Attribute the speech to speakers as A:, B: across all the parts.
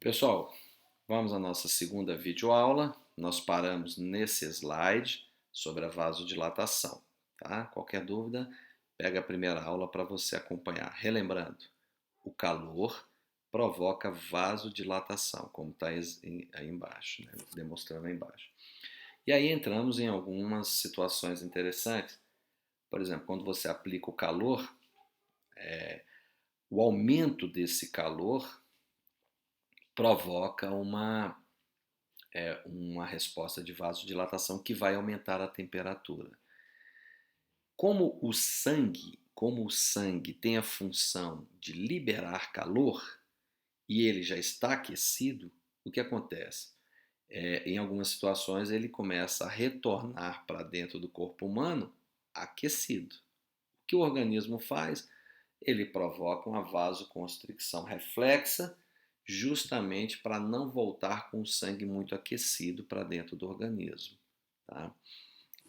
A: Pessoal, vamos à nossa segunda videoaula. Nós paramos nesse slide sobre a vasodilatação, tá? Qualquer dúvida, pega a primeira aula para você acompanhar. Relembrando, o calor provoca vasodilatação, como está aí embaixo, né? Demonstrando aí embaixo. E aí entramos em algumas situações interessantes. Por exemplo, quando você aplica o calor, o aumento desse calor provoca uma resposta de vasodilatação que vai aumentar a temperatura. Como o sangue tem a função de liberar calor e ele já está aquecido, o que acontece? Em algumas situações ele começa a retornar para dentro do corpo humano aquecido. O que o organismo faz? Ele provoca uma vasoconstricção reflexa, justamente para não voltar com o sangue muito aquecido para dentro do organismo. Tá?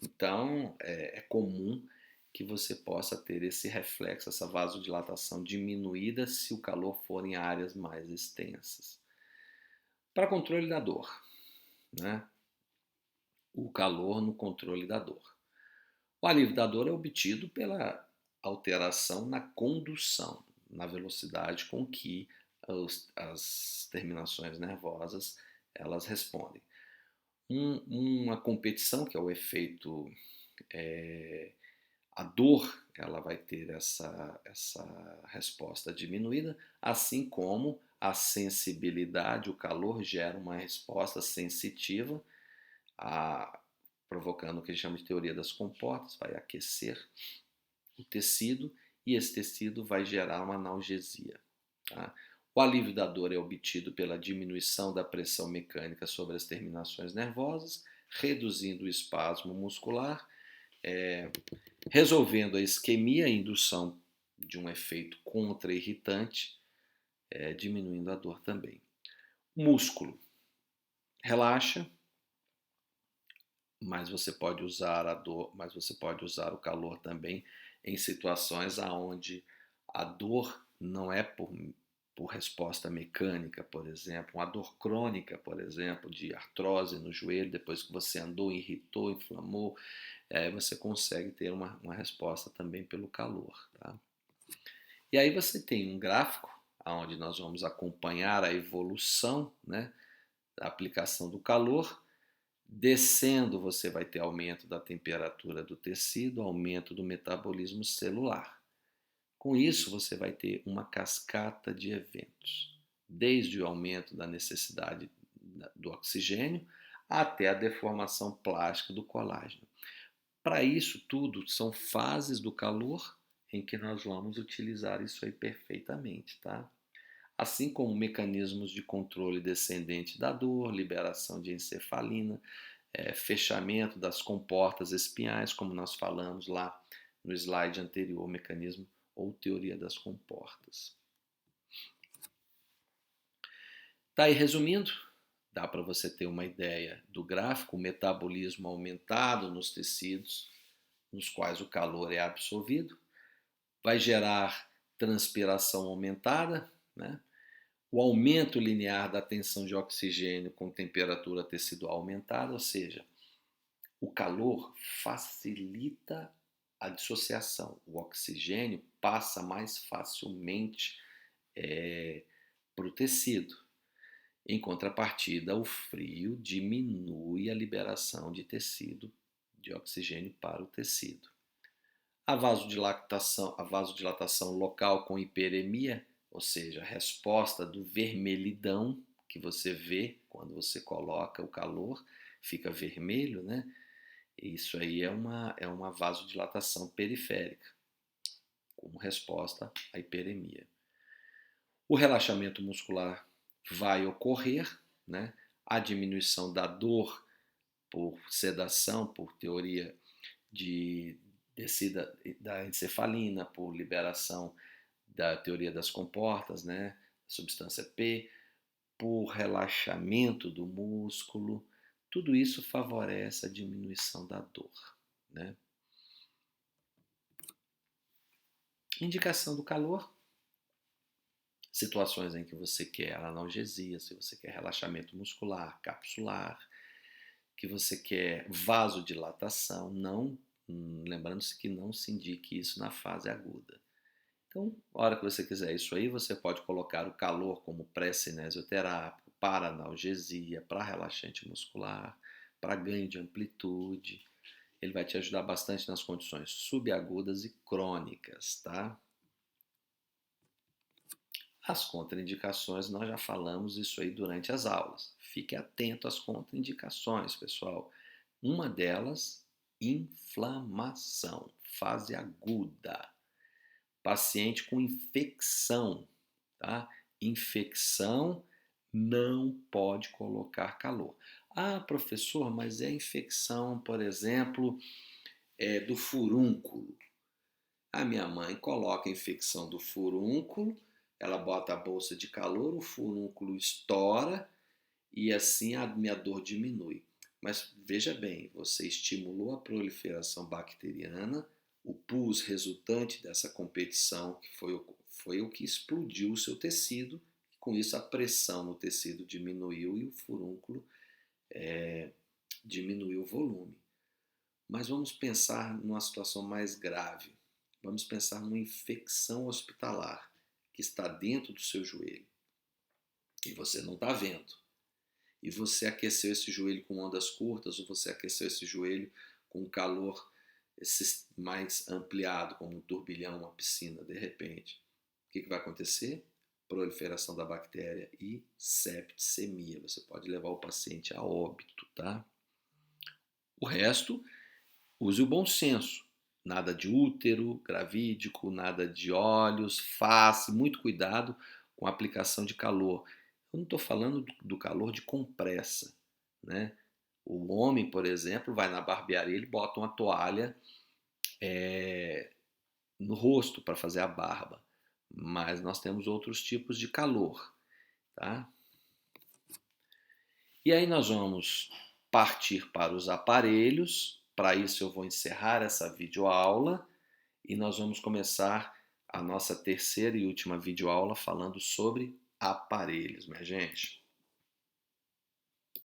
A: Então, é comum que você possa ter esse reflexo, essa vasodilatação diminuída se o calor for em áreas mais extensas. Para controle da dor, né? O calor no controle da dor. O alívio da dor é obtido pela alteração na condução, na velocidade com que as terminações nervosas elas respondem. Uma competição, que é o efeito, a dor, ela vai ter essa resposta diminuída, assim como a sensibilidade, o calor gera uma resposta sensitiva, a, provocando o que a gente chama de teoria das comportas, vai aquecer o tecido e esse tecido vai gerar uma analgesia. Tá? O alívio da dor é obtido pela diminuição da pressão mecânica sobre as terminações nervosas, reduzindo o espasmo muscular, resolvendo a isquemia, a indução de um efeito contra-irritante, diminuindo a dor também. O músculo relaxa, mas você pode usar a dor, mas você pode usar o calor também em situações aonde a dor não é por resposta mecânica, por exemplo, uma dor crônica, por exemplo, de artrose no joelho, depois que você andou, irritou, inflamou, você consegue ter uma resposta também pelo calor. Tá? E aí você tem um gráfico onde nós vamos acompanhar a evolução, né, da aplicação do calor. Descendo, você vai ter aumento da temperatura do tecido, aumento do metabolismo celular. Com isso, você vai ter uma cascata de eventos, desde o aumento da necessidade do oxigênio até a deformação plástica do colágeno. Para isso tudo, são fases do calor em que nós vamos utilizar isso aí perfeitamente, tá? Assim como mecanismos de controle descendente da dor, liberação de encefalina, fechamento das comportas espinhais, como nós falamos lá no slide anterior, mecanismo ou teoria das comportas. Tá aí resumindo, dá para você ter uma ideia do gráfico, o metabolismo aumentado nos tecidos nos quais o calor é absorvido, vai gerar transpiração aumentada, né? O aumento linear da tensão de oxigênio com temperatura tecidual aumentada, ou seja, o calor facilita a dissociação. O oxigênio passa mais facilmente para o tecido. Em contrapartida, o frio diminui a liberação de tecido, de oxigênio para o tecido. A vasodilatação local com hiperemia, ou seja, a resposta do vermelhidão que você vê quando você coloca o calor, fica vermelho, né? Isso aí é uma vasodilatação periférica, como resposta à hiperemia. O relaxamento muscular vai ocorrer, né? A diminuição da dor por sedação, por teoria de descida da encefalina, por liberação da teoria das comportas, né? Substância P, por relaxamento do músculo, tudo isso favorece a diminuição da dor, né? Indicação do calor, situações em que você quer analgesia, se você quer relaxamento muscular, capsular, que você quer vasodilatação, não, lembrando-se que não se indique isso na fase aguda. Então, a hora que você quiser isso aí, você pode colocar o calor como pré-cinesioterápico, para analgesia, para relaxante muscular, para ganho de amplitude. Ele vai te ajudar bastante nas condições subagudas e crônicas, tá? As contraindicações, nós já falamos isso aí durante as aulas. Fique atento às contraindicações, pessoal. Uma delas, inflamação, fase aguda. Paciente com infecção, tá? Infecção não pode colocar calor. Ah, professor, mas é infecção, por exemplo, do furúnculo. A minha mãe coloca a infecção do furúnculo, ela bota a bolsa de calor, o furúnculo estoura e assim a minha dor diminui. Mas veja bem, você estimulou a proliferação bacteriana, o pus resultante dessa competição, que foi o que explodiu o seu tecido, e com isso a pressão no tecido diminuiu e o furúnculo diminuiu o volume. Mas vamos pensar numa situação mais grave. Vamos pensar numa infecção hospitalar que está dentro do seu joelho e você não está vendo. E você aqueceu esse joelho com ondas curtas ou você aqueceu esse joelho com calor mais ampliado, como um turbilhão, uma piscina, de repente. O que vai acontecer? Proliferação da bactéria e septicemia. Você pode levar o paciente a óbito, tá? O resto, use o bom senso. Nada de útero gravídico, nada de olhos, face, muito cuidado com a aplicação de calor. Eu não estou falando do calor de compressa, né? O homem, por exemplo, vai na barbearia, ele bota uma toalha no rosto para fazer a barba, mas nós temos outros tipos de calor, tá? E aí nós vamos partir para os aparelhos. Para isso eu vou encerrar essa videoaula e nós vamos começar a nossa terceira e última videoaula falando sobre aparelhos, minha gente.